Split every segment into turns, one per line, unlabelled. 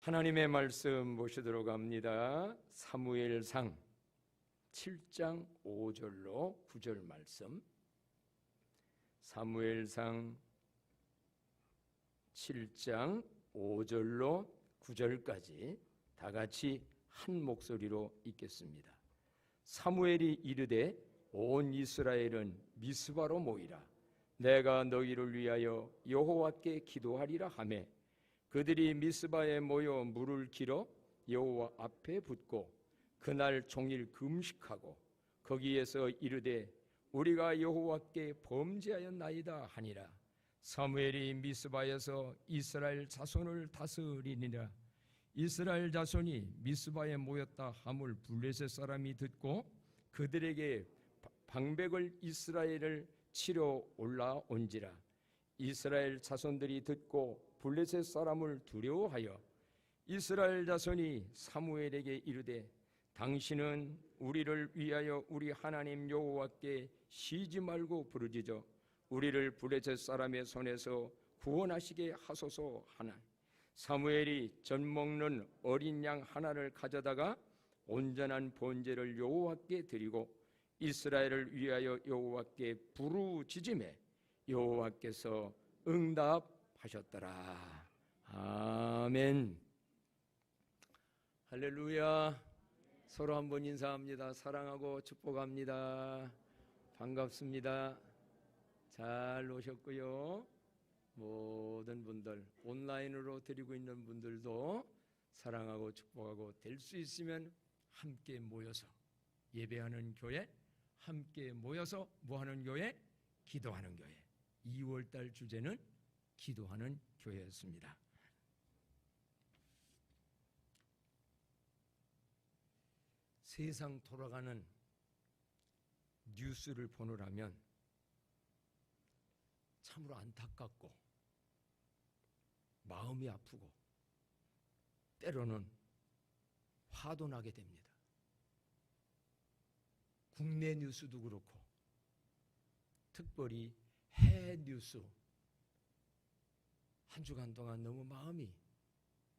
하나님의 말씀 보시도록 합니다. 사무엘상 7장 5절로 9절 말씀. 사무엘상 7장 5절로 9절까지 다 같이 한 목소리로 읽겠습니다. 사무엘이 이르되 온 이스라엘은 미스바로 모이라. 내가 너희를 위하여 여호와께 기도하리라 하매 그들이 미스바에 모여 물을 길어 여호와 앞에 붓고 그날 종일 금식하고 거기에서 이르되 우리가 여호와께 범죄하였나이다 하니라. 사무엘이 미스바에서 이스라엘 자손을 다스리니라. 이스라엘 자손이 미스바에 모였다 함을 블레셋 사람이 듣고 그들에게 방백을 이스라엘을 치러 올라온지라. 이스라엘 자손들이 듣고 블레셋 사람을 두려워하여 이스라엘 자손이 사무엘에게 이르되 당신은 우리를 위하여 우리 하나님 여호와께 쉬지 말고 부르짖어 우리를 블레셋 사람의 손에서 구원하시게 하소서 하나. 사무엘이 젖 먹는 어린 양 하나를 가져다가 온전한 번제를 여호와께 드리고 이스라엘을 위하여 여호와께 부르짖음에 여호와께서 응답하셨더라. 아멘. 할렐루야. 서로 한번 인사합니다. 사랑하고 축복합니다. 반갑습니다. 잘 오셨고요. 모든 분들, 온라인으로 드리고 있는 분들도 사랑하고 축복하고 될 수 있으면 함께 모여서 예배하는 교회, 함께 모여서 뭐하는 교회? 기도하는 교회. 2월달 주제는 기도하는 교회였습니다. 세상 돌아가는 뉴스를 보느라면 참으로 안타깝고 마음이 아프고 때로는 화도 나게 됩니다. 국내 뉴스도 그렇고 특별히 해외 뉴스 한 주간 동안 너무 마음이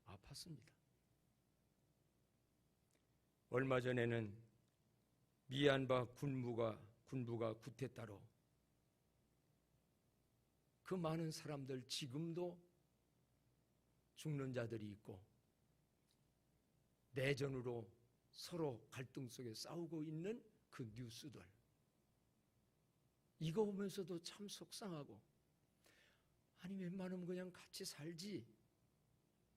아팠습니다. 얼마 전에는 미얀마 군부가 쿠데타로 그 많은 사람들 지금도 죽는 자들이 있고 내전으로 서로 갈등 속에 싸우고 있는 그 뉴스들, 이거 보면서도 참 속상하고, 아니 웬만하면 그냥 같이 살지,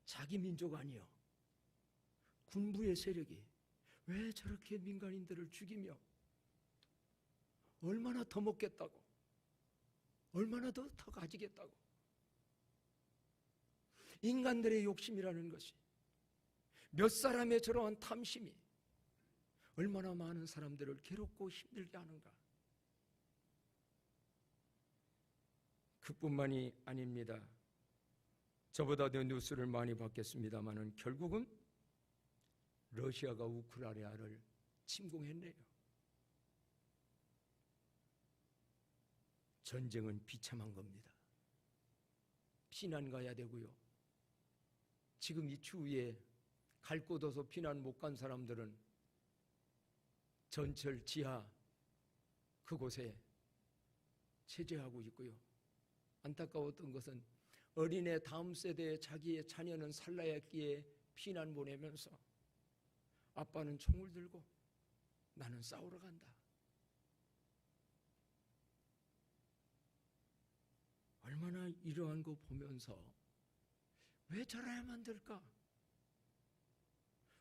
자기 민족 아니요, 군부의 세력이 왜 저렇게 민간인들을 죽이며 얼마나 더 먹겠다고, 얼마나 더 가지겠다고. 인간들의 욕심이라는 것이, 몇 사람의 저러한 탐심이 얼마나 많은 사람들을 괴롭고 힘들게 하는가. 그뿐만이 아닙니다. 저보다 더 뉴스를 많이 받겠습니다마는 결국은 러시아가 우크라이나를 침공했네요. 전쟁은 비참한 겁니다. 피난 가야 되고요. 지금 이 추위에 갈 곳 없어 피난 못 간 사람들은 전철 지하 그곳에 체제하고 있고요. 안타까웠던 것은 어린애 다음 세대의 자기의 자녀는 살라야기에 피난 보내면서 아빠는 총을 들고 나는 싸우러 간다. 얼마나 이러한 거 보면서 왜 저래야만 될까?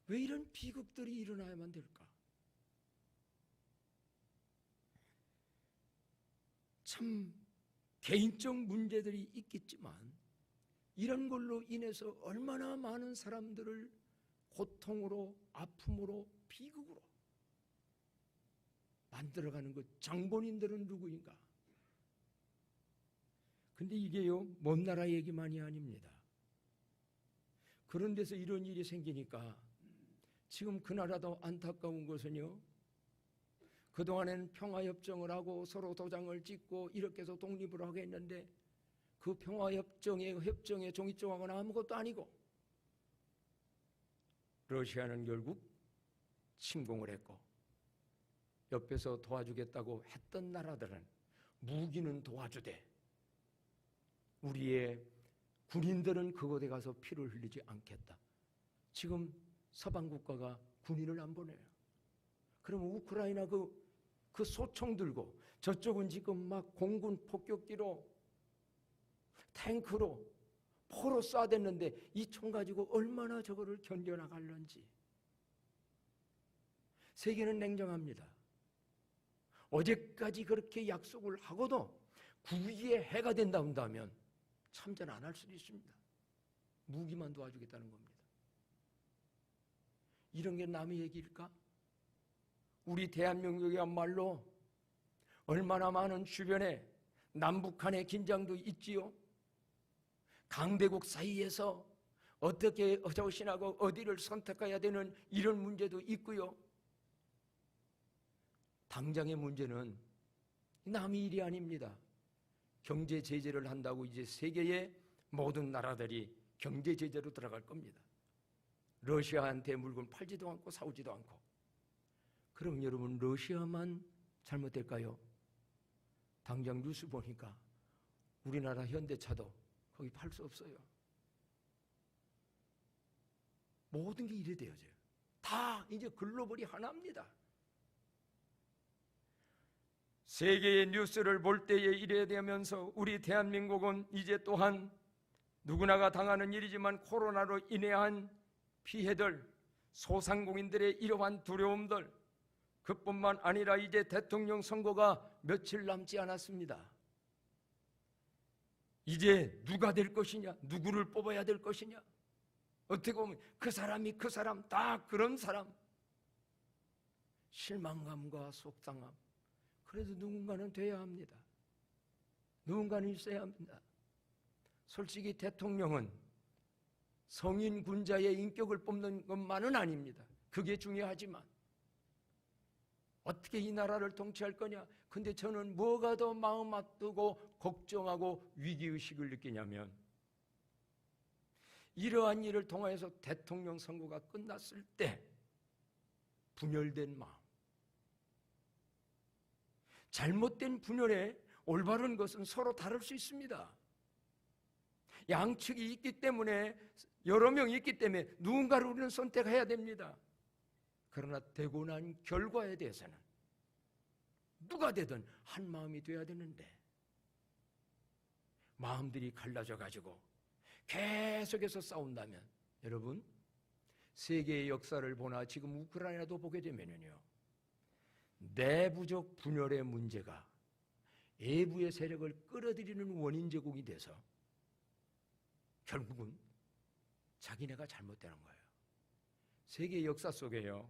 왜 이런 비극들이 일어나야만 될까? 참 개인적 문제들이 있겠지만 이런 걸로 인해서 얼마나 많은 사람들을 고통으로, 아픔으로, 비극으로 만들어가는 것. 장본인들은 누구인가? 근데 이게요, 먼 나라 얘기만이 아닙니다. 그런 데서 이런 일이 생기니까 지금 그 나라도 안타까운 것은요, 그동안에는 평화협정을 하고 서로 도장을 찍고 이렇게 해서 독립을 하게 했는데 그 평화협정의 종이조항은 아무것도 아니고 러시아는 결국 침공을 했고 옆에서 도와주겠다고 했던 나라들은 무기는 도와주되 우리의 군인들은 그곳에 가서 피를 흘리지 않겠다. 지금 서방 국가가 군인을 안 보내요. 그러면 우크라이나 그 소총 들고 저쪽은 지금 막 공군 폭격기로 탱크로 포로 쏴댔는데 이 총 가지고 얼마나 저거를 견뎌나갈런지. 세계는 냉정합니다. 어제까지 그렇게 약속을 하고도 국위에 해가 된다 한다면 참전 안 할 수도 있습니다. 무기만 도와주겠다는 겁니다. 이런 게 남의 얘기일까? 우리 대한민국이야말로 얼마나 많은 주변에 남북한의 긴장도 있지요. 강대국 사이에서 어떻게 어쩌신하고 어디를 선택해야 되는 이런 문제도 있고요. 당장의 문제는 남의 일이 아닙니다. 경제 제재를 한다고 이제 세계의 모든 나라들이 경제 제재로 들어갈 겁니다. 러시아한테 물건 팔지도 않고 사오지도 않고. 그럼 여러분 러시아만 잘못될까요? 당장 뉴스 보니까 우리나라 현대차도 거기 팔 수 없어요. 모든 게 이래 되어져요. 다 이제 글로벌이 하나입니다. 세계의 뉴스를 볼 때에 이래 되면서 우리 대한민국은 이제 또한 누구나가 당하는 일이지만 코로나로 인해한 피해들, 소상공인들의 이러한 두려움들, 그뿐만 아니라 이제 대통령 선거가 며칠 남지 않았습니다. 이제 누가 될 것이냐, 누구를 뽑아야 될 것이냐, 어떻게 보면 그 사람이 그 사람, 다 그런 사람. 실망감과 속상함. 그래도 누군가는 돼야 합니다. 누군가는 있어야 합니다. 솔직히 대통령은 성인 군자의 인격을 뽑는 것만은 아닙니다. 그게 중요하지만 어떻게 이 나라를 통치할 거냐? 근데 저는 뭐가 더 마음 아프고 걱정하고 위기의식을 느끼냐면 이러한 일을 통해서 대통령 선거가 끝났을 때 분열된 마음, 잘못된 분열에 올바른 것은 서로 다를 수 있습니다. 양측이 있기 때문에 여러 명이 있기 때문에 누군가를 우리는 선택해야 됩니다. 그러나 되고 난 결과에 대해서는 누가 되든 한 마음이 돼야 되는데 마음들이 갈라져 가지고 계속해서 싸운다면 여러분 세계의 역사를 보나 지금 우크라이나도 보게 되면요 내부적 분열의 문제가 외부의 세력을 끌어들이는 원인 제공이 돼서 결국은 자기네가 잘못되는 거예요. 세계 역사 속에요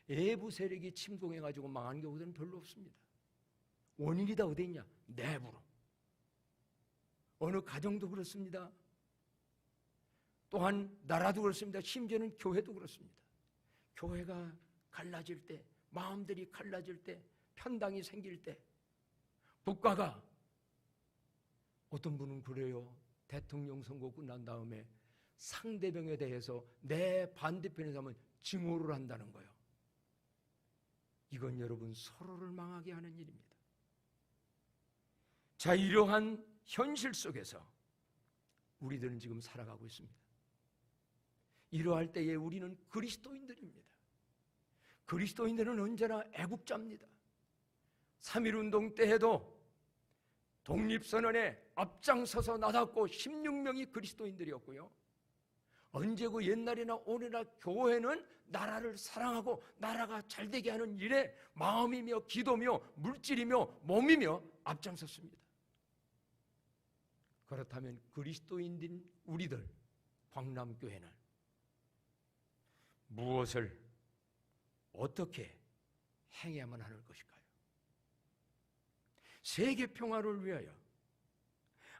외부 세력이 침공해가지고 망한 경우들은 별로 없습니다. 원인이 다 어디 있냐? 내부로. 어느 가정도 그렇습니다. 또한 나라도 그렇습니다. 심지어는 교회도 그렇습니다. 교회가 갈라질 때, 마음들이 갈라질 때, 편당이 생길 때, 국가가 어떤 분은 그래요. 대통령 선거 끝난 다음에 상대방에 대해서 내 반대편에 서면 증오를 한다는 거예요. 이건 여러분 서로를 망하게 하는 일입니다. 자, 이러한 현실 속에서 우리들은 지금 살아가고 있습니다. 이러할 때에 우리는 그리스도인들입니다. 그리스도인들은 언제나 애국자입니다. 3.1운동 때에도 독립선언에 앞장서서 나섰고 16명이 그리스도인들이었고요. 언제고 옛날이나 오늘이나 교회는 나라를 사랑하고 나라가 잘되게 하는 일에 마음이며 기도며 물질이며 몸이며 앞장섰습니다. 그렇다면 그리스도인인 우리들 광남교회는 무엇을 어떻게 행해야만 하는 것일까요? 세계 평화를 위하여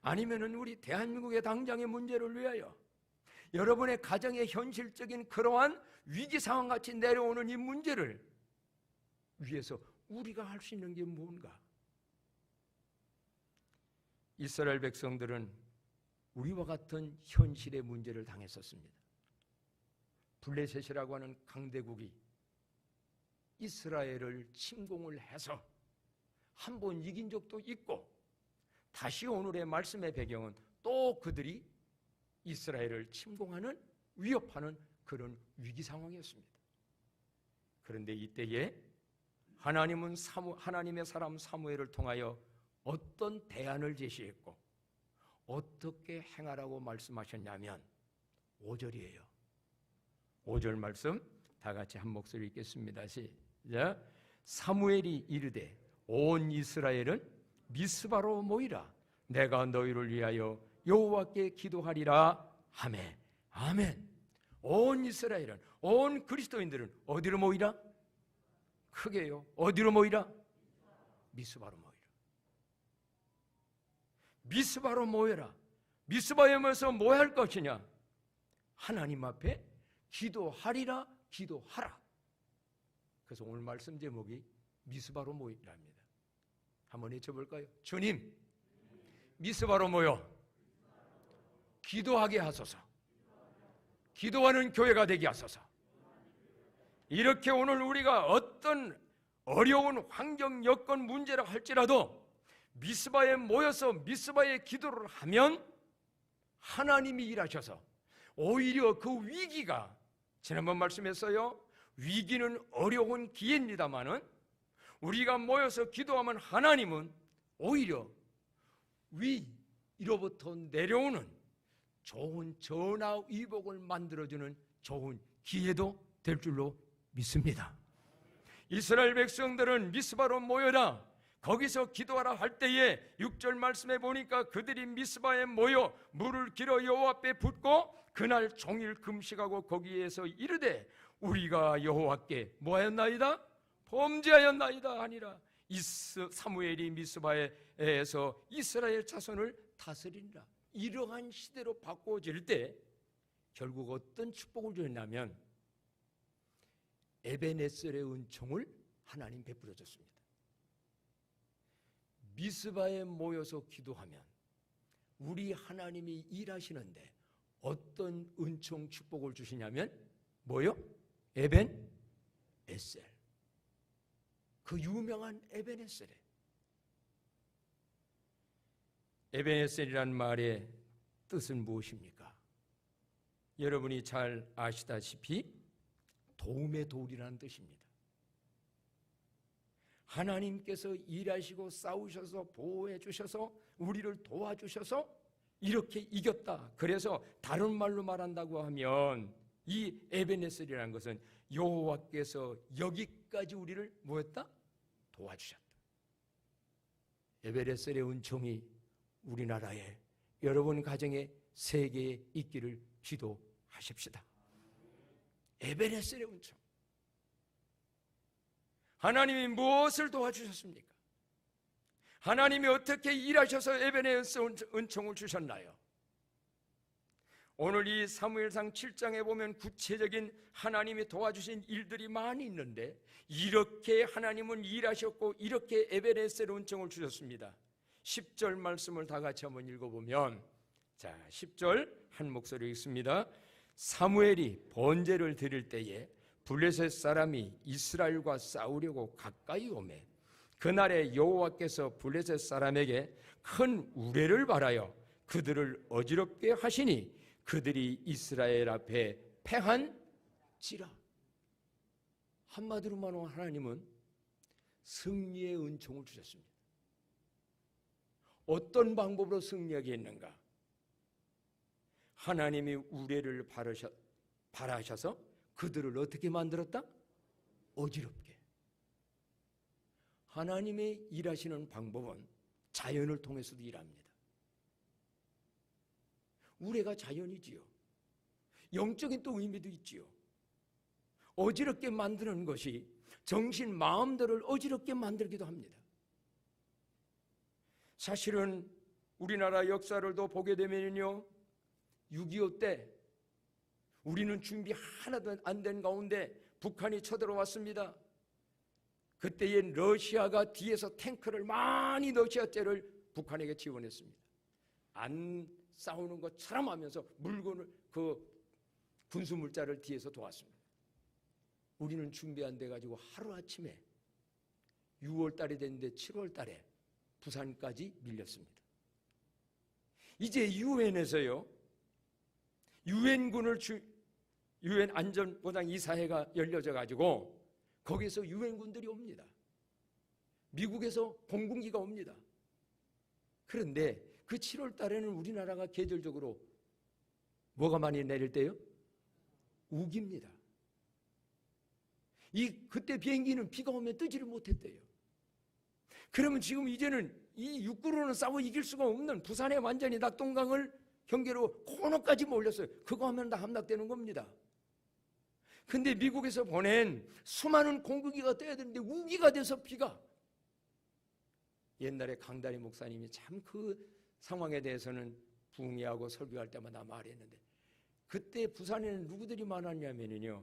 아니면은 우리 대한민국의 당장의 문제를 위하여 여러분의 가정의 현실적인 그러한 위기 상황같이 내려오는 이 문제를 위해서 우리가 할 수 있는 게 뭔가? 이스라엘 백성들은 우리와 같은 현실의 문제를 당했었습니다. 블레셋이라고 하는 강대국이 이스라엘을 침공을 해서 한 번 이긴 적도 있고, 다시 오늘의 말씀의 배경은 또 그들이 이스라엘을 침공하는, 위협하는 그런 위기 상황이었습니다. 그런데 이때에 하나님은 하나님의 사람 사무엘을 통하여 어떤 대안을 제시했고 어떻게 행하라고 말씀하셨냐면 5절이에요. 5절 말씀 다 같이 한 목소리 읽겠습니다. 시작. 사무엘이 이르되 온 이스라엘은 미스바로 모이라. 내가 너희를 위하여 여호와께 기도하리라 하매. 아멘. 온 이스라엘은, 온 그리스도인들은 어디로 모이라? 크게요. 어디로 모이라? 미스바로 모이라. 미스바로 모여라. 미스바에 모여서 뭐 할 것이냐? 하나님 앞에 기도하리라, 기도하라. 그래서 오늘 말씀 제목이 미스바로 모이랍니다. 한번 외쳐볼까요? 주님, 미스바로 모여 기도하게 하소서. 기도하는 교회가 되게 하소서. 이렇게 오늘 우리가 어떤 어려운 환경, 여건, 문제라 할지라도 미스바에 모여서 미스바에 기도를 하면 하나님이 일하셔서 오히려 그 위기가, 지난번 말씀했어요, 위기는 어려운 기회입니다마는 우리가 모여서 기도하면 하나님은 오히려 위로부터 내려오는 좋은 전화위복을 만들어주는 좋은 기회도 될 줄로 믿습니다. 이스라엘 백성들은 미스바로 모여라, 거기서 기도하라 할 때에 6절 말씀에 보니까 그들이 미스바에 모여 물을 길어 여호와 앞에 붓고 그날 종일 금식하고 거기에서 이르되 우리가 여호와께 뭐하였나이다? 범죄하였나이다 하니라. 사무엘이 미스바에서 이스라엘 자손을 다스리니라. 이러한 시대로 바꿔질 때 결국 어떤 축복을 주었냐면 에베네셀의 은총을 하나님 베풀어 줬습니다. 미스바에 모여서 기도하면 우리 하나님이 일하시는데 어떤 은총 축복을 주시냐면 뭐요? 에벤에셀. 그 유명한 에베네셀에. 에베네셀이란 말의 뜻은 무엇입니까? 여러분이 잘 아시다시피 도움의 돌이라는 뜻입니다. 하나님께서 일하시고 싸우셔서 보호해 주셔서 우리를 도와주셔서 이렇게 이겼다. 그래서 다른 말로 말한다고 하면 이 에베네셀이라는 것은 여호와께서 여기까지 우리를 뭐했다? 도와주셨다. 에베네셀의 은총이 우리나라에, 여러분 가정에, 세계에 있기를 기도하십시다. 에베네셀의 은총. 하나님이 무엇을 도와주셨습니까? 하나님이 어떻게 일하셔서 에베네셀 은총을 주셨나요? 오늘 이 사무엘상 7장에 보면 구체적인 하나님이 도와주신 일들이 많이 있는데 이렇게 하나님은 일하셨고 이렇게 에베네셀 은총을 주셨습니다. 10절 말씀을 다 같이 한번 읽어보면, 자 10절 한 목소리 읽습니다. 사무엘이 번제를 드릴 때에 블레셋 사람이 이스라엘과 싸우려고 가까이 오매 그날에 여호와께서 블레셋 사람에게 큰 우레를 발하여 그들을 어지럽게 하시니 그들이 이스라엘 앞에 패한지라. 한마디로 말하면 하나님은 승리의 은총을 주셨습니다. 어떤 방법으로 승리하게 했는가? 하나님이 우레를 발하셔서 그들을 어떻게 만들었다? 어지럽게. 하나님의 일하시는 방법은 자연을 통해서도 일합니다. 우레가 자연이지요. 영적인 또 의미도 있지요. 어지럽게 만드는 것이 정신, 마음들을 어지럽게 만들기도 합니다. 사실은 우리나라 역사를 더 보게 되면요, 6.25 때 우리는 준비 하나도 안 된 가운데 북한이 쳐들어왔습니다. 그때에 러시아가 뒤에서 탱크를 많이, 러시아제를 북한에게 지원했습니다. 안 싸우는 것처럼 하면서 물건을, 그 군수물자를 뒤에서 도왔습니다. 우리는 준비 안 돼가지고 하루아침에 6월 달이 됐는데 7월 달에 부산까지 밀렸습니다. 이제 유엔에서요, 유엔군을 유엔 안전보장 이사회가 열려져 가지고 거기서 유엔군들이 옵니다. 미국에서 공군기가 옵니다. 그런데 그 7월 달에는 우리나라가 계절적으로 뭐가 많이 내릴 때요? 우기입니다. 그때 비행기는 비가 오면 뜨지를 못했대요. 그러면 지금 이제는 이 육구로는 싸워 이길 수가 없는 부산에 완전히 낙동강을 경계로 코너까지 몰렸어요. 그거 하면 다 함락되는 겁니다. 근데 미국에서 보낸 수많은 공군기가 떠야 되는데 우기가 돼서 비가. 옛날에 강다리 목사님이 참 그 상황에 대해서는 붕의하고 설교할 때마다 말했는데, 그때 부산에는 누구들이 많았냐면요,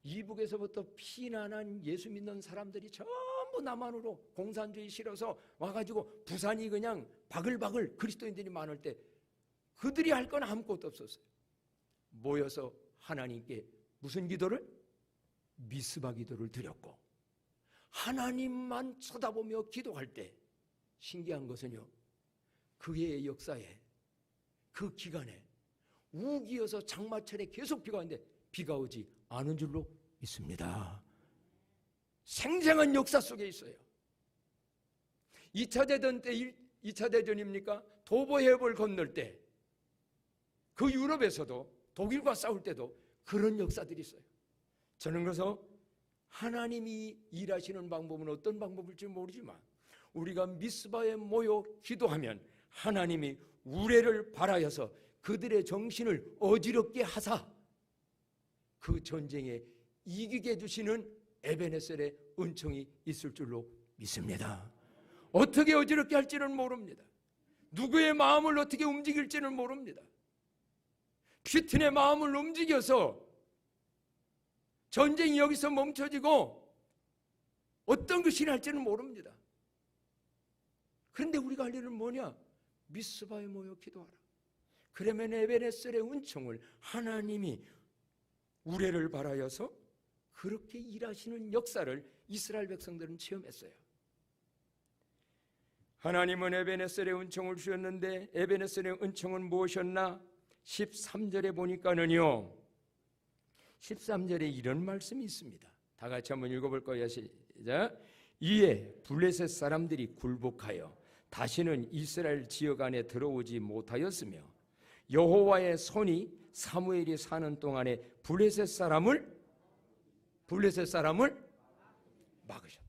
이북에서부터 피난한 예수 믿는 사람들이 전부 남한으로 공산주의 싫어서 와가지고 부산이 그냥 바글바글 그리스도인들이 많을 때 그들이 할 건 아무것도 없었어요. 모여서 하나님께 무슨 기도를? 미스바 기도를 드렸고, 하나님만 쳐다보며 기도할 때 신기한 것은요, 그의 역사에 그 기간에 우기여서 장마철에 계속 비가 오는데 비가 오지 않은 줄로 믿습니다. 생생한 역사 속에 있어요. 2차 대전 때, 2차 대전입니까? 도보해협을 건널 때 그 유럽에서도 독일과 싸울 때도 그런 역사들이 있어요. 저는 그래서 하나님이 일하시는 방법은 어떤 방법일지 모르지만 우리가 미스바에 모여 기도하면 하나님이 우레를 발하여서 그들의 정신을 어지럽게 하사 그 전쟁에 이기게 해주시는 에베네셀의 은총이 있을 줄로 믿습니다. 어떻게 어지럽게 할지는 모릅니다. 누구의 마음을 어떻게 움직일지는 모릅니다. 퀴튼의 마음을 움직여서 전쟁이 여기서 멈춰지고 어떤 것이 날지는 모릅니다. 그런데 우리가 할 일은 뭐냐? 미스바에 모여 기도하라. 그러면 에베네셀의 은총을 하나님이 우레를 발하여서 그렇게 일하시는 역사를 이스라엘 백성들은 체험했어요. 하나님은 에베네셀의 은총을 주셨는데 에베네셀의 은총은 무엇이었나? 13절에 보니까는요, 13절에 이런 말씀이 있습니다. 다 같이 한번 읽어볼 거예요. 시작. 이에 블레셋 사람들이 굴복하여 다시는 이스라엘 지역 안에 들어오지 못하였으며 여호와의 손이 사무엘이 사는 동안에 블레셋 사람을 막으셨다.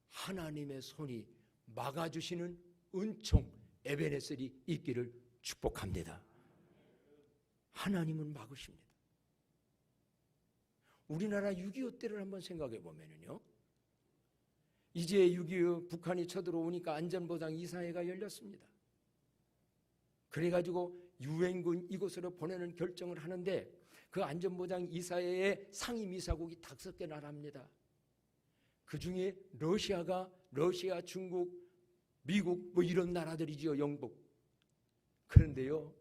하나님의 손이 막아주시는 은총 에베네셀이 있기를 축복합니다. 하나님은 막으십니다. 우리나라 6.25 때를 한번 생각해 보면요, 이제 6.25 북한이 쳐들어오니까 안전보장 이사회가 열렸습니다. 그래가지고 유엔군 이곳으로 보내는 결정을 하는데 그 안전보장 이사회의 상임이사국이 5개 나라입니다. 그 중에 러시아, 중국, 미국 뭐 이런 나라들이죠. 영국. 그런데요,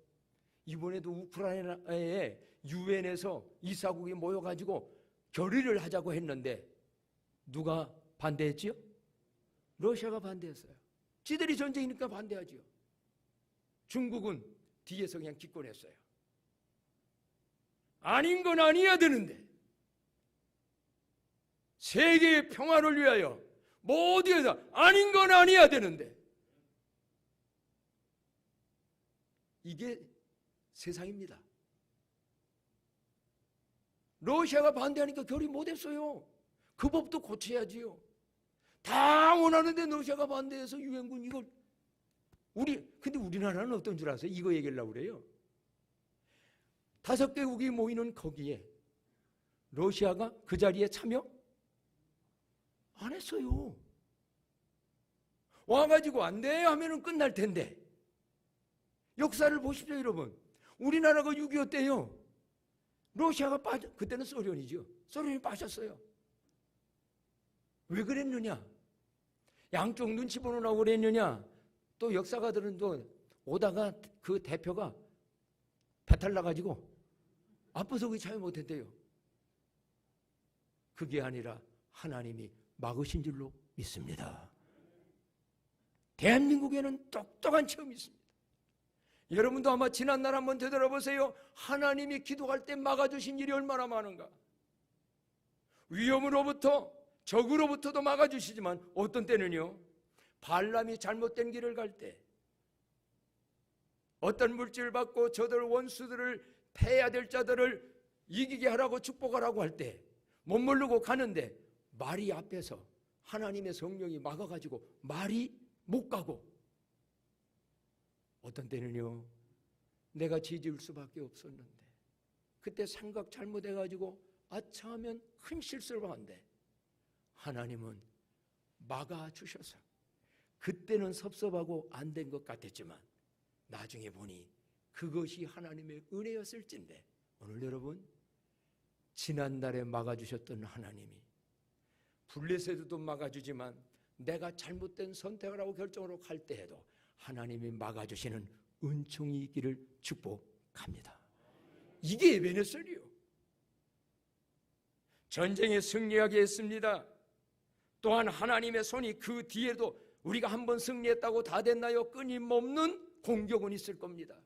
이번에도 우크라이나에 유엔에서 이사국이 모여가지고 결의를 하자고 했는데 누가 반대했지요? 러시아가 반대했어요. 지들이 전쟁이니까 반대하지요. 중국은 뒤에서 그냥 기권했어요. 아닌 건 아니어야 되는데, 세계의 평화를 위하여 모두에서 아닌 건 아니어야 되는데, 이게 세상입니다. 러시아가 반대하니까 결의 못했어요. 그 법도 고쳐야지요. 다 원하는데 러시아가 반대해서 유엔군 이걸 근데 우리나라는 어떤 줄 아세요? 이거 얘기하려고 그래요. 5개국이 모이는 거기에 러시아가 그 자리에 참여 안 했어요. 와가지고 안 돼 하면은 끝날 텐데. 역사를 보십시오, 여러분. 우리나라가 6.25 때요, 러시아가 그때는 소련이죠. 소련이 빠졌어요. 왜 그랬느냐? 양쪽 눈치 보느라고 그랬느냐? 또 역사가들은 또 오다가 그 대표가 배탈 나가지고 아파서 그게 잘 못했대요. 그게 아니라 하나님이 막으신 줄로 믿습니다. 대한민국에는 똑똑한 체험이 있습니다. 여러분도 아마 지난날 한번 되돌아보세요. 하나님이 기도할 때 막아주신 일이 얼마나 많은가. 위험으로부터, 적으로부터도 막아주시지만 어떤 때는요, 발람이 잘못된 길을 갈 때, 어떤 물질을 받고 저들 원수들을 패해야 될 자들을 이기게 하라고 축복하라고 할 때 못 모르고 가는데 말이 앞에서 하나님의 성령이 막아가지고 말이 못 가고, 어떤 때는요 내가 지질 수밖에 없었는데 그때 생각 잘못해가지고 아차하면 큰 실수를 하는데 하나님은 막아주셔서 그때는 섭섭하고 안 된 것 같았지만 나중에 보니 그것이 하나님의 은혜였을진데, 오늘 여러분 지난날에 막아주셨던 하나님이 블레셋도 막아주지만 내가 잘못된 선택을 하고 결정으로 갈 때에도 하나님이 막아주시는 은총이 있기를 축복합니다. 이게 에베네셀이요. 전쟁에 승리하게 했습니다. 또한 하나님의 손이 그 뒤에도 우리가 한번 승리했다고 다 됐나요? 끊임없는 공격은 있을 겁니다.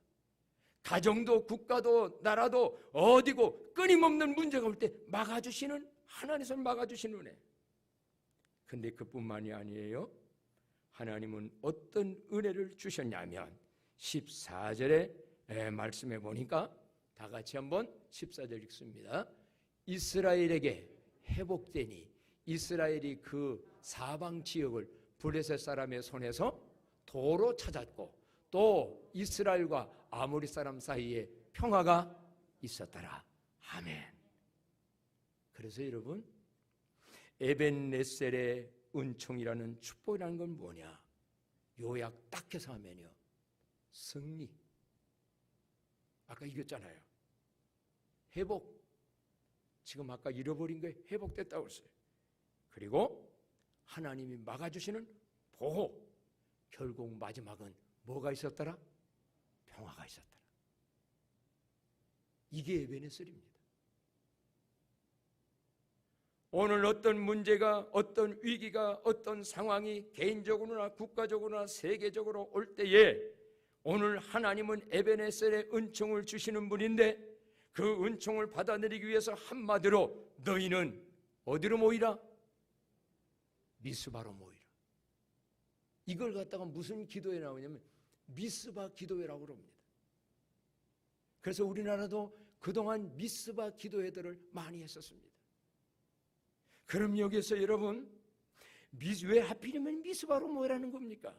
가정도 국가도 나라도 어디고 끊임없는 문제가 올 때 막아주시는, 하나님의 손 막아주시는 은혜. 근데 그뿐만이 아니에요. 하나님은 어떤 은혜를 주셨냐면 14절에 말씀해 보니까 다 같이 한번 14절 읽습니다. 이스라엘에게 회복되니 이스라엘이 그 사방 지역을 블레셋 사람의 손에서 도로 찾았고 또 이스라엘과 아모리 사람 사이에 평화가 있었더라. 아멘. 그래서 여러분, 에벤네셀의 은총이라는 축복이라는 건 뭐냐? 요약 딱 해서 하면요, 승리. 아까 이겼잖아요. 회복. 지금 아까 잃어버린 게 회복됐다고 했어요. 그리고 하나님이 막아주시는 보호. 결국 마지막은 뭐가 있었더라? 평화가 있었더라. 이게 에베네셀입니다. 오늘 어떤 문제가, 어떤 위기가, 어떤 상황이 개인적으로나 국가적으로나 세계적으로 올 때에 오늘 하나님은 에베네셀의 은총을 주시는 분인데 그 은총을 받아들이기 위해서 한마디로 너희는 어디로 모이라? 미스바로 모이라. 이걸 갖다가 무슨 기도에 나오냐면 미스바 기도회라고 그럽니다. 그래서 우리나라도 그동안 미스바 기도회들을 많이 했었습니다. 그럼 여기서 여러분, 왜 하필이면 미스바로 모이라는 겁니까?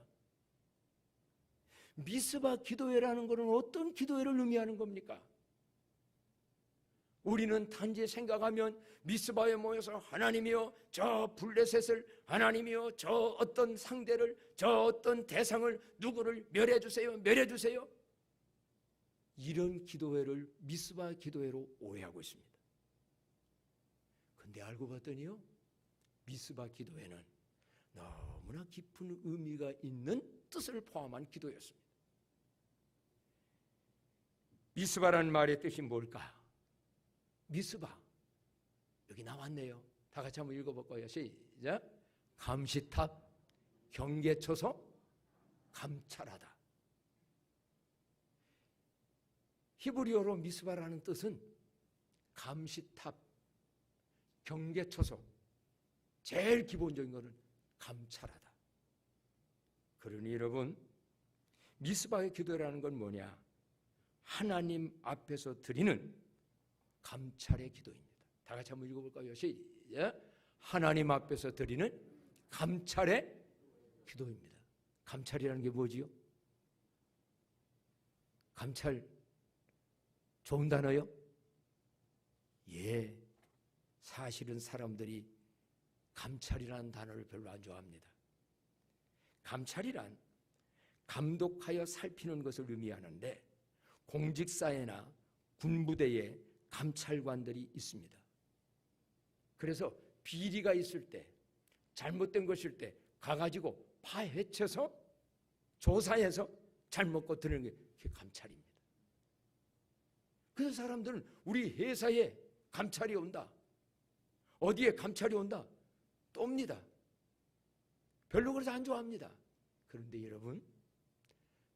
미스바 기도회라는 것은 어떤 기도회를 의미하는 겁니까? 우리는 단지 생각하면 미스바에 모여서 하나님이여 저 블레셋을, 하나님이여 저 어떤 상대를, 저 어떤 대상을, 누구를 멸해주세요, 멸해주세요, 이런 기도회를 미스바 기도회로 오해하고 있습니다. 근데 알고 봤더니요, 미스바 기도회는 너무나 깊은 의미가 있는 뜻을 포함한 기도였습니다. 미스바라는 말의 뜻이 뭘까? 미스바, 여기 나왔네요. 다 같이 한번 읽어볼까요? 시작. 감시탑, 경계초소, 감찰하다. 히브리어로 미스바라는 뜻은 감시탑, 경계초소, 제일 기본적인 것은 감찰하다. 그러니 여러분, 미스바의 기도라는 건 뭐냐? 하나님 앞에서 드리는 감찰의 기도입니다. 다 같이 한번 읽어볼까요? 시작. 하나님 앞에서 드리는 감찰의 기도입니다. 감찰이라는 게 뭐지요? 감찰 좋은 단어요? 예, 사실은 사람들이 감찰이라는 단어를 별로 안 좋아합니다. 감찰이란 감독하여 살피는 것을 의미하는데 공직사회나 군부대에 감찰관들이 있습니다. 그래서 비리가 있을 때, 잘못된 것일 때 가가지고 파헤쳐서 조사해서 잘못 거 드는 게 감찰입니다. 그래서 사람들은 우리 회사에 감찰이 온다, 어디에 감찰이 온다, 또 옵니다. 별로 그래서 안 좋아합니다. 그런데 여러분,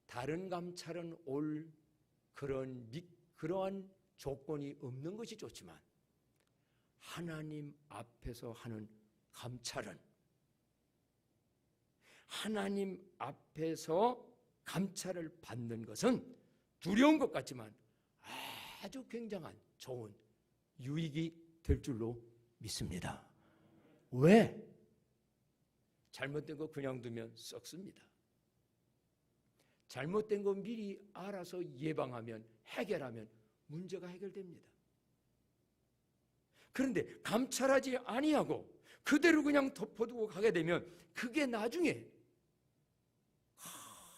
다른 감찰은 올 그러한 조건이 없는 것이 좋지만 하나님 앞에서 하는 감찰은, 하나님 앞에서 감찰을 받는 것은 두려운 것 같지만 아주 굉장한 좋은 유익이 될 줄로 믿습니다. 왜? 잘못된 거 그냥 두면 썩습니다. 잘못된 거 미리 알아서 예방하면, 해결하면 문제가 해결됩니다. 그런데 감찰하지 아니하고 그대로 그냥 덮어두고 가게 되면 그게 나중에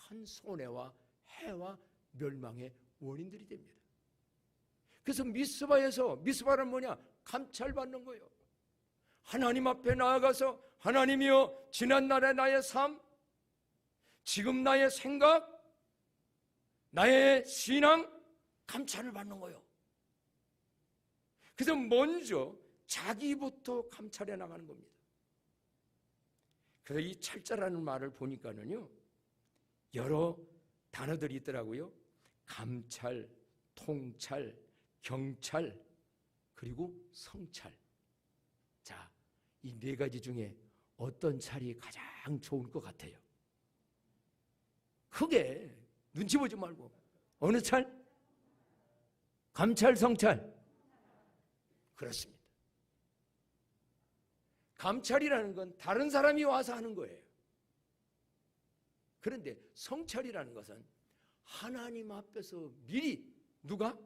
큰 손해와 해와 멸망의 원인들이 됩니다. 그래서 미스바는 뭐냐? 감찰받는 거예요. 하나님 앞에 나아가서 하나님이여, 지난날의 나의 삶, 지금 나의 생각, 나의 신앙 감찰을 받는 거예요. 그래서 먼저 자기부터 감찰해 나가는 겁니다. 그래서 이 찰자라는 말을 보니까는요, 여러 단어들이 있더라고요. 감찰, 통찰, 경찰, 그리고 성찰. 자, 이 네 가지 중에 어떤 찰이 가장 좋을 것 같아요? 크게 눈치 보지 말고. 어느 찰? 감찰, 성찰. 그렇습니다. 감찰이라는 건 다른 사람이 와서 하는 거예요. 그런데 성찰이라는 것은 하나님 앞에서 미리 누가?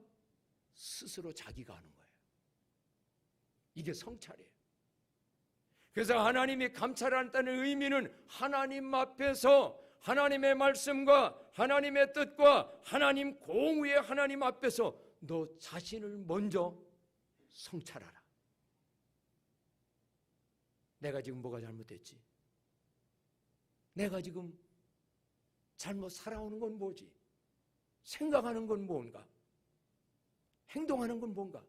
스스로 자기가 하는 거예요. 이게 성찰이에요. 그래서 하나님이 감찰한다는 의미는 하나님 앞에서 하나님의 말씀과 하나님의 뜻과 하나님 공의의 하나님 앞에서 너 자신을 먼저 성찰하라. 내가 지금 뭐가 잘못됐지? 내가 지금 잘못 살아오는 건 뭐지? 생각하는 건 뭔가? 행동하는 건 뭔가?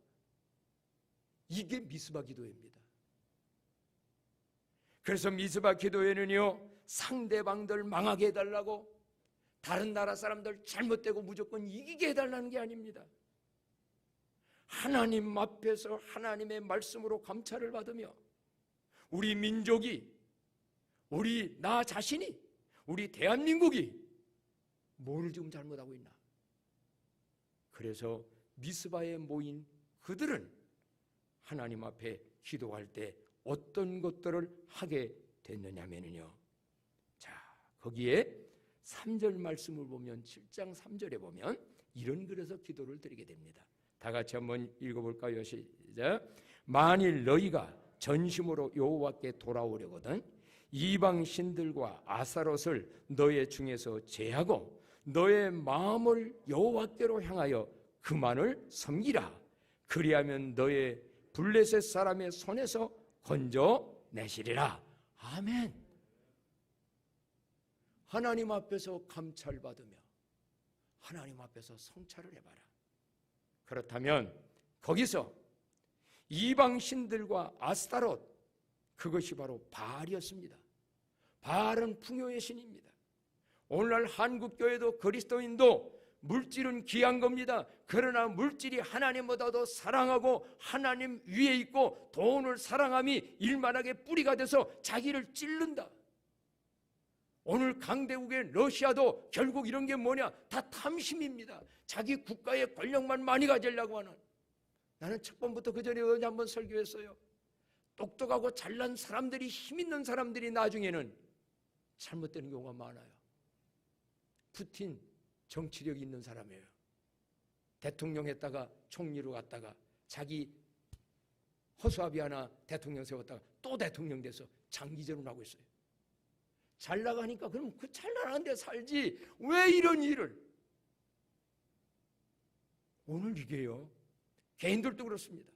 이게 미스바 기도회입니다. 그래서 미스바 기도회는요, 상대방들 망하게 해달라고, 다른 나라 사람들 잘못되고 무조건 이기게 해달라는 게 아닙니다. 하나님 앞에서 하나님의 말씀으로 감찰을 받으며 우리 민족이, 나 자신이, 우리 대한민국이 뭘 지금 잘못하고 있나? 그래서 미스바에 모인 그들은 하나님 앞에 기도할 때 어떤 것들을 하게 됐느냐면요, 자, 거기에 3절 말씀을 보면, 7장 3절에 보면 이런 글에서 기도를 드리게 됩니다. 다 같이 한번 읽어볼까요? 시작. 만일 너희가 전심으로 여호와께 돌아오려거든 이방 신들과 아사롯을 너의 중에서 제하고 너의 마음을 여호와께로 향하여 그만을 섬기라. 그리하면 너의 블레셋 사람의 손에서 건져내시리라. 아멘. 하나님 앞에서 감찰받으며 하나님 앞에서 성찰을 해봐라. 그렇다면 거기서 이방 신들과 아스타롯, 그것이 바로 바알이었습니다. 바알은 풍요의 신입니다. 오늘날 한국교회도 그리스도인도 물질은 귀한 겁니다. 그러나 물질이 하나님보다도 사랑하고 하나님 위에 있고 돈을 사랑함이 일만하게 뿌리가 돼서 자기를 찌른다. 오늘 강대국의 러시아도 결국 이런 게 뭐냐? 다 탐심입니다. 자기 국가의 권력만 많이 가지려고 하는. 나는 첫 번부터 그 전에 어디 한번 설교했어요. 똑똑하고 잘난 사람들이, 힘 있는 사람들이 나중에는 잘못되는 경우가 많아요. 푸틴 정치력이 있는 사람이에요. 대통령 했다가 총리로 갔다가 자기 허수아비 하나 대통령 세웠다가 또 대통령 돼서 장기전을 하고 있어요. 잘 나가니까 그럼 그 잘 나가는 데 살지 왜 이런 일을. 오늘 이게요, 개인들도 그렇습니다.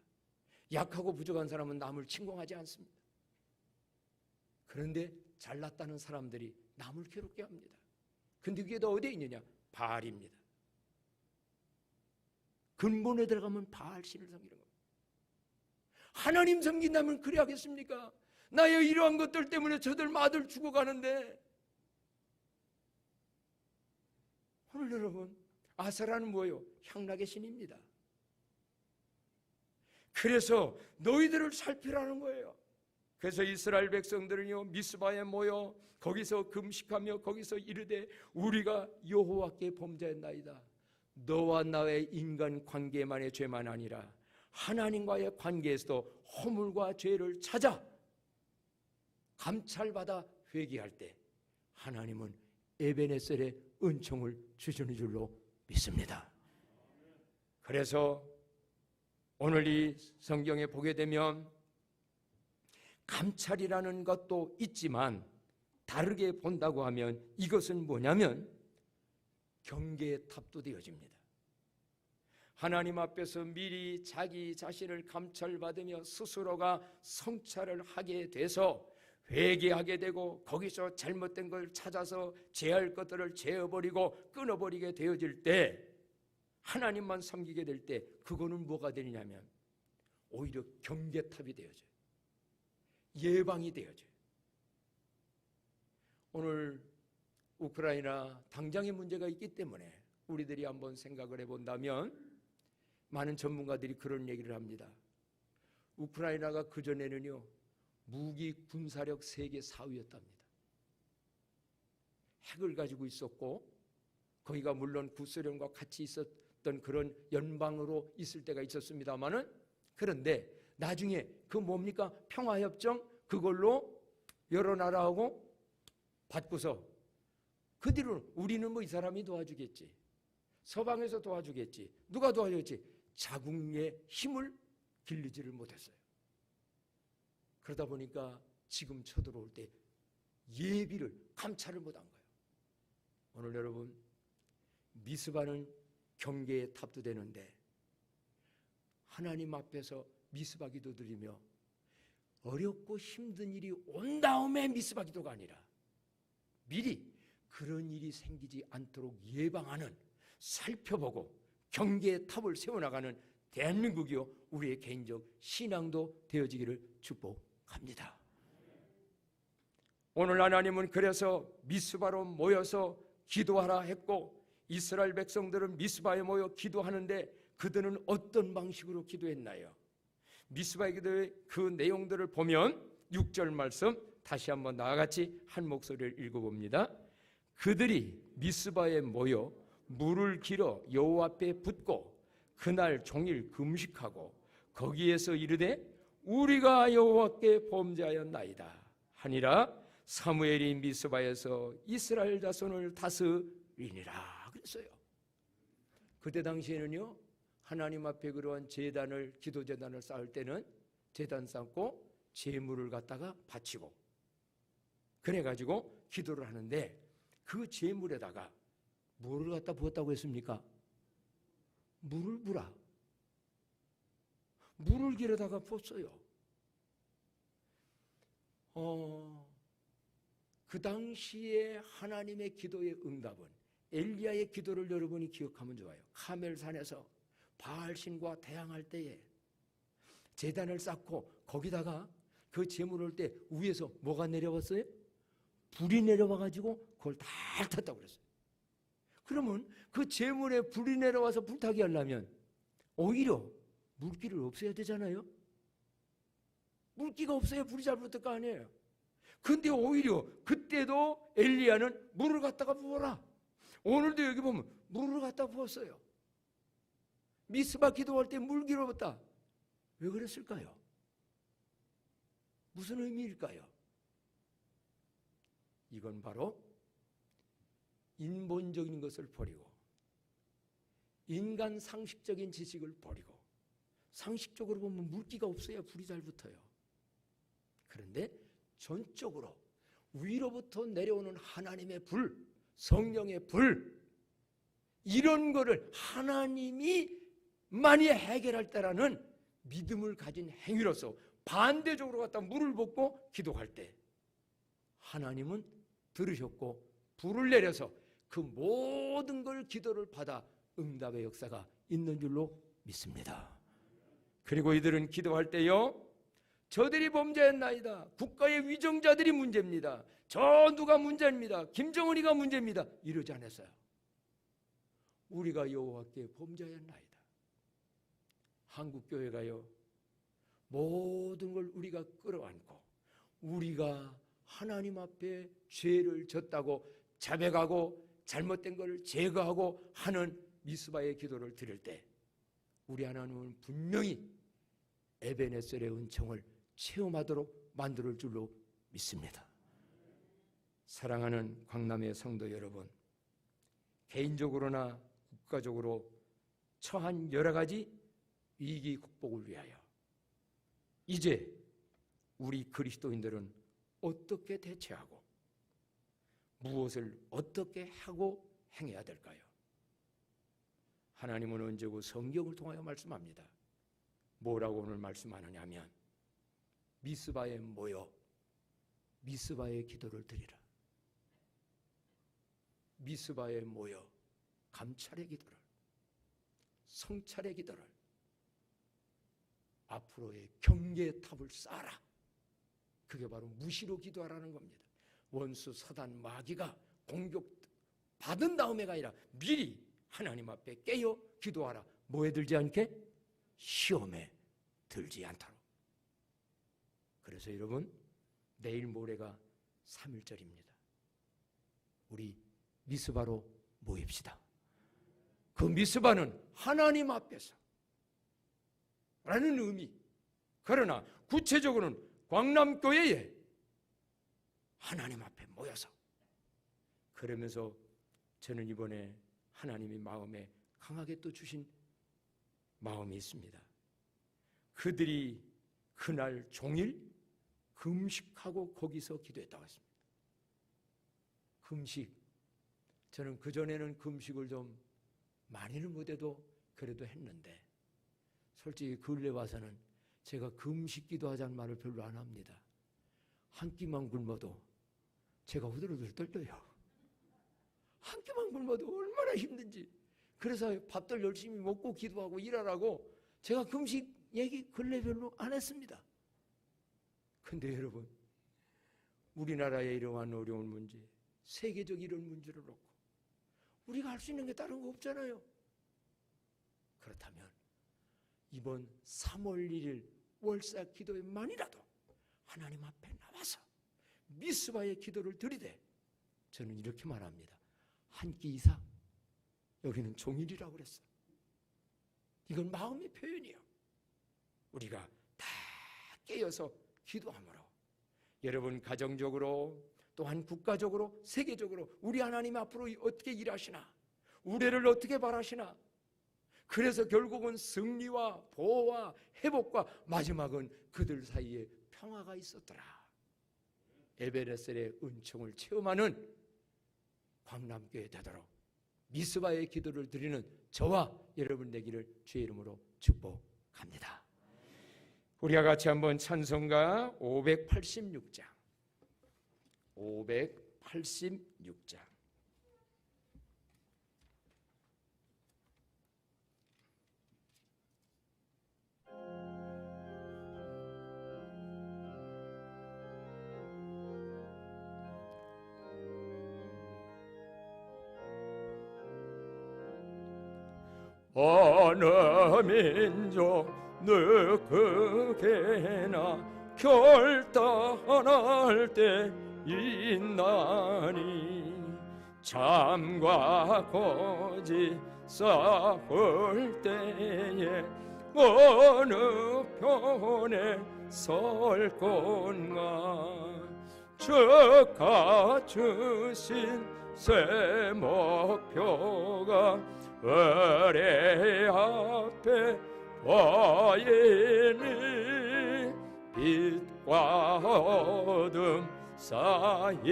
약하고 부족한 사람은 남을 침공하지 않습니다. 그런데 잘났다는 사람들이 남을 괴롭게 합니다. 근데 그게 더 어디에 있느냐? 바알입니다. 근본에 들어가면 바알신을 섬기는 겁니다. 하나님 섬긴다면 그래 하겠습니까? 나의 이러한 것들 때문에 저들 마들 죽어가는데. 오늘 여러분, 아세라는 뭐예요? 향락의 신입니다. 그래서 너희들을 살피라는 거예요. 그래서 이스라엘 백성들은요, 미스바에 모여 거기서 금식하며 거기서 이르되 우리가 여호와께 범죄했나이다. 너와 나의 인간 관계만의 죄만 아니라 하나님과의 관계에서도 허물과 죄를 찾아 감찰받아 회개할 때 하나님은 에베네셀의 은총을 주시는 줄로 믿습니다. 그래서 오늘 이 성경에 보게 되면 감찰이라는 것도 있지만 다르게 본다고 하면 이것은 뭐냐면 경계의 탑도 되어집니다. 하나님 앞에서 미리 자기 자신을 감찰받으며 스스로가 성찰을 하게 돼서 회개하게 되고 거기서 잘못된 걸 찾아서 제할 것들을 제어버리고 끊어버리게 되어질 때 하나님만 섬기게 될 때 그거는 뭐가 되느냐면 오히려 경계탑이 되어져요. 예방이 되어져요. 오늘 우크라이나 당장의 문제가 있기 때문에 우리들이 한번 생각을 해본다면 많은 전문가들이 그런 얘기를 합니다. 우크라이나가 그전에는요 무기 군사력 세계 4위였답니다. 핵을 가지고 있었고 거기가 물론 구소련과 같이 있었던 그런 연방으로 있을 때가 있었습니다마는 그런데 나중에 그 뭡니까? 평화협정 그걸로 여러 나라하고 받고서 그 뒤로 우리는 뭐 이 사람이 도와주겠지. 서방에서 도와주겠지. 누가 도와주겠지? 자국의 힘을 길르지를 못했어요. 그러다 보니까 지금 쳐들어올 때 예비를 감찰을 못한 거예요. 오늘 여러분 미스바는 경계의 탑도 되는데 하나님 앞에서 미스바 기도 드리며 어렵고 힘든 일이 온 다음에 미스바 기도가 아니라 미리 그런 일이 생기지 않도록 예방하는 살펴보고 경계의 탑을 세워나가는 대한민국이요 우리의 개인적 신앙도 되어지기를 축복합니다. 오늘 하나님은 그래서 미스바로 모여서 기도하라 했고 이스라엘 백성들은 미스바에 모여 기도하는데 그들은 어떤 방식으로 기도했나요? 미스바의 기도의 그 내용들을 보면 6절 말씀 다시 한번 나와같이 한 목소리를 읽어봅니다. 그들이 미스바에 모여 물을 길어 여호와 앞에 붓고 그날 종일 금식하고 거기에서 이르되 우리가 여호와께 범죄하였나이다 하니라. 사무엘이 미스바에서 이스라엘 자손을 다스리니라 그랬어요. 그때 당시에는요 하나님 앞에 그러한 제단을 기도 제단을 쌓을 때는 제단 쌓고 제물을 갖다가 바치고 그래가지고 기도를 하는데 그 제물에다가 뭐를 갖다 부었다고 했습니까? 물을 부라. 물을 길에다가 부었어요. 그 당시에 하나님의 기도의 응답은 엘리야의 기도를 여러분이 기억하면 좋아요. 카멜산에서 바알신과 대항할 때에 제단을 쌓고 거기다가 그 제물을 할 때 위에서 뭐가 내려왔어요? 불이 내려와가지고 그걸 다 탔다고 그랬어요. 그러면 그 제물에 불이 내려와서 불타게 하려면 오히려 물기를 없애야 되잖아요. 물기가 없어야 불이 잘 붙을 거 아니에요. 근데 오히려 그때도 엘리야는 물을 갖다가 부어라. 오늘도 여기 보면 물을 갖다 부었어요. 미스바 기도할 때 물 길어봤다. 왜 그랬을까요? 무슨 의미일까요? 이건 바로 인본적인 것을 버리고 인간 상식적인 지식을 버리고 상식적으로 보면 물기가 없어야 불이 잘 붙어요. 그런데 전적으로 위로부터 내려오는 하나님의 불, 성령의 불 이런 거를 하나님이 많이 해결할 때라는 믿음을 가진 행위로서 반대적으로 갖다 물을 붓고 기도할 때 하나님은 들으셨고 불을 내려서 그 모든 걸 기도를 받아 응답의 역사가 있는 줄로 믿습니다. 그리고 이들은 기도할 때요, 저들이 범죄했나이다, 국가의 위정자들이 문제입니다, 저 누가 문제입니다, 김정은이가 문제입니다, 이러지 않았어요. 우리가 여호와께 범죄했나이다. 한국교회가요, 모든 걸 우리가 끌어안고 우리가 하나님 앞에 죄를 졌다고 자백하고 잘못된 것을 제거하고 하는 미스바의 기도를 드릴 때 우리 하나님은 분명히 에베네셀의 은총을 체험하도록 만들 줄로 믿습니다. 사랑하는 광남의 성도 여러분, 개인적으로나 국가적으로 처한 여러 가지 위기 극복을 위하여 이제 우리 그리스도인들은 어떻게 대처하고 무엇을 어떻게 하고 행해야 될까요? 하나님은 언제고 성경을 통하여 말씀합니다. 뭐라고 오늘 말씀하느냐 하면 미스바에 모여 미스바의 기도를 드리라. 미스바에 모여 감찰의 기도를, 성찰의 기도를, 앞으로의 경계의 탑을 쌓아라. 그게 바로 무시로 기도하라는 겁니다. 원수 사단 마귀가 공격받은 다음에가 아니라 미리 하나님 앞에 깨어 기도하라. 뭐에 들지 않게? 시험에 들지 않도록. 그래서 여러분, 내일 모레가 3.1절입니다. 우리 미스바로 모입시다. 그 미스바는 하나님 앞에서 라는 의미. 그러나 구체적으로는 광남교회에 하나님 앞에 모여서, 그러면서 저는 이번에 하나님이 마음에 강하게 또 주신 마음이 있습니다. 그들이 그날 종일 금식하고 거기서 기도했다고 했습니다. 금식. 저는 그전에는 금식을 좀 많이는 못해도 그래도 했는데 솔직히 근래 와서는 제가 금식 기도하자는 말을 별로 안 합니다. 한 끼만 굶어도 제가 후들후들 떨려요. 한 끼만 굶어도 얼마나 힘든지. 그래서 밥들 열심히 먹고 기도하고 일하라고 제가 금식 얘기 근래 별로 안 했습니다. 근데 여러분, 우리나라의 이러한 어려운 문제, 세계적 이런 문제를 놓고 우리가 할 수 있는 게 다른 거 없잖아요. 그렇다면 이번 3월 1일 월사 기도에만이라도 하나님 앞에 나와서 미스바의 기도를 드리되, 저는 이렇게 말합니다. 한 끼 이상, 여기는 종일이라고 그랬어요. 이건 마음의 표현이에요. 우리가 다 깨어서 기도함으로 여러분 가정적으로 또한 국가적으로 세계적으로 우리 하나님 앞으로 어떻게 일하시나, 우리를 어떻게 바라시나. 그래서 결국은 승리와 보호와 회복과 마지막은 그들 사이에 평화가 있었더라. 에베네셀의 은총을 체험하는 광남교회 되도록 미스바의 기도를 드리는 저와 여러분 되기를 주의 이름으로 축복합니다. 우리가 같이 한번 찬송가 586장 586장 어느 민족 누구게나 결단할 때 있나니 참과 거짓 싸울 때에 어느 편에 설 건가. 주가 주신 새 목표가 의뢰 앞에 보이니 빛과 어둠 사이에서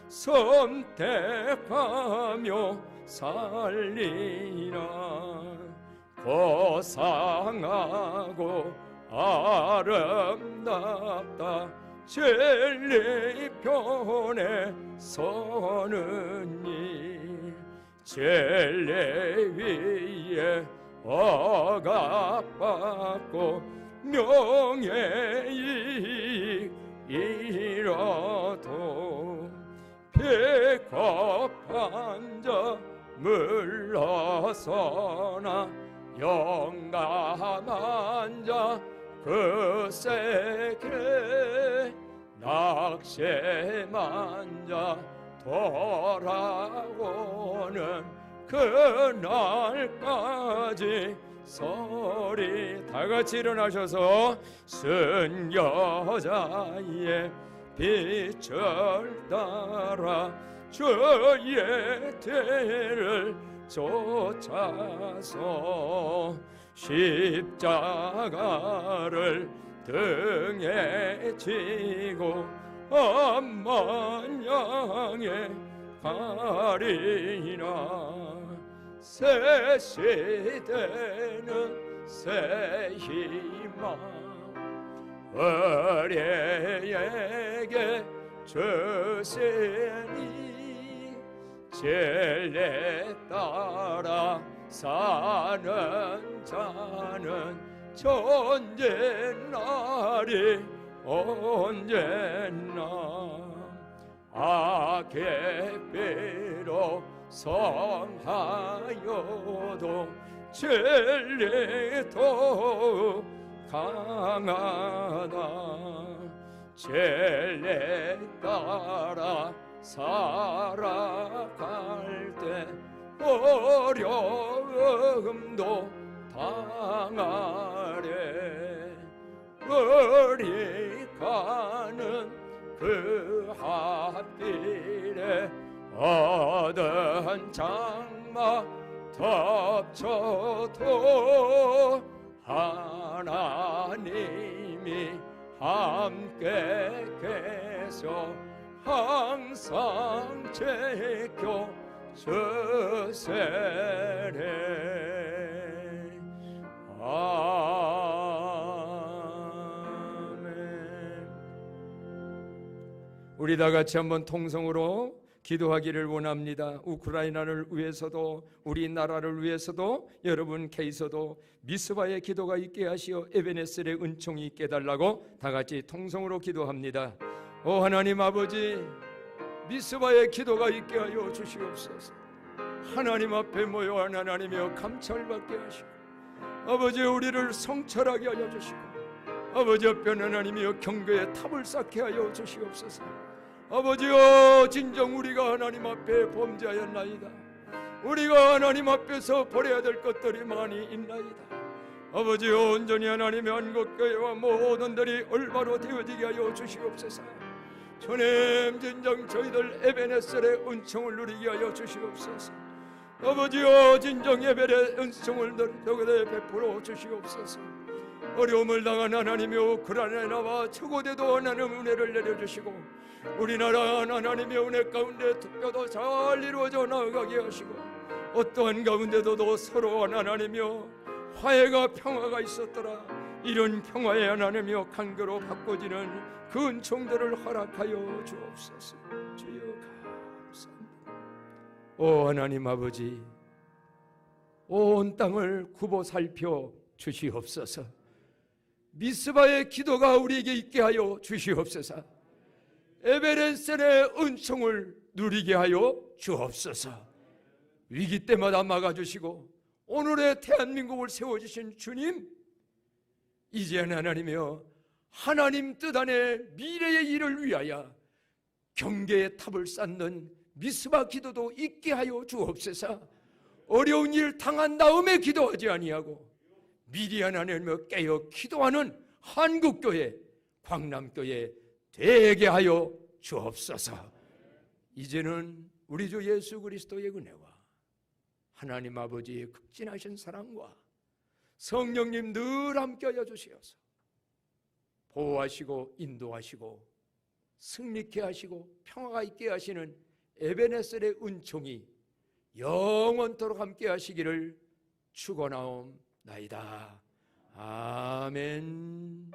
선택하며 살리나. 고상하고 아름답다 진리 편에 서는 일. 젤레위에 억압받고 명예이익 잃어도 비겁한 자 물러서나 영감한 자 그 세계 낙심한 자 돌아오는 그날까지 서리. 다같이 일어나셔서 순교자의 빛을 따라 주의 뒤를 쫓아서 십자가를 등에 지고 암만양에 가리라. 새 시대는 새 희망 의뢰에게 주시니 진리 따라 사는 자는 전쟁날이 언제나 악의 비로 성하여도 진리 더욱 강하다. 진리 따라 살아갈 때 어려움도 당하래. 우리 가는 그 앞길에 어떤 장마 덮쳐도 하나님이 함께 계셔 항상 지켜 주시네. 아멘. 우리 다 같이 한번 통성으로 기도하기를 원합니다. 우크라이나를 위해서도 우리나라를 위해서도 여러분 케이서도 미스바의 기도가 있게 하시어 에베네셀의 은총이 있게 해달라고 다 같이 통성으로 기도합니다. 오 하나님 아버지, 미스바의 기도가 있게 하여 주시옵소서. 하나님 앞에 모여 하나님이여 감찰받게 하시고 아버지 우리를 성철하게 하여 주시고 아버지 옆에 하나님이여 경배의 탑을 쌓게 하여 주시옵소서. 아버지여 진정 우리가 하나님 앞에 범죄하였나이다. 우리가 하나님 앞에서 버려야 될 것들이 많이 있나이다. 아버지여 온전히 하나님의 한국교회와 모든들이 올바로 되어지게 하여 주시옵소서. 주님 진정 저희들 에베네셀의 은총을 누리게 하여 주시옵소서. 아버지여 진정 예배의 은총을 너희들에게 베풀어 주시옵소서. 어려움을 당한 하나님이여 우크라이나와 초고대도 하나님 은혜를 내려주시고 우리나라 하나님의 은혜 가운데 투표도 잘 이루어져 나아가게 하시고 어떠한 가운데도 서로 하나님이여 화해가 평화가 있었더라. 이런 평화의 하나님이여 간교로 바꿔지는 그 은총들을 허락하여 주옵소서. 주여 감사합니다. 오 하나님 아버지, 온 땅을 굽어 살펴 주시옵소서. 미스바의 기도가 우리에게 있게 하여 주시옵소서. 에베레셀의 은총을 누리게 하여 주옵소서. 위기 때마다 막아주시고 오늘의 대한민국을 세워주신 주님, 이제는 하나님이여 하나님 뜻 안에 미래의 일을 위하여 경계의 탑을 쌓는 미스바 기도도 있게 하여 주옵소서. 어려운 일 당한 다음에 기도하지 아니하고 미리 하나님을 깨어 기도하는 한국교회, 광남교회 되게 하여 주옵소서. 이제는 우리 주 예수 그리스도의 은혜와 하나님 아버지의 극진하신 사랑과 성령님 늘 함께 하여 주시옵소서. 보호하시고 인도하시고 승리케 하시고 평화가 있게 하시는 에베네셀의 은총이 영원토록 함께 하시기를 축원하옵나이다. 아멘.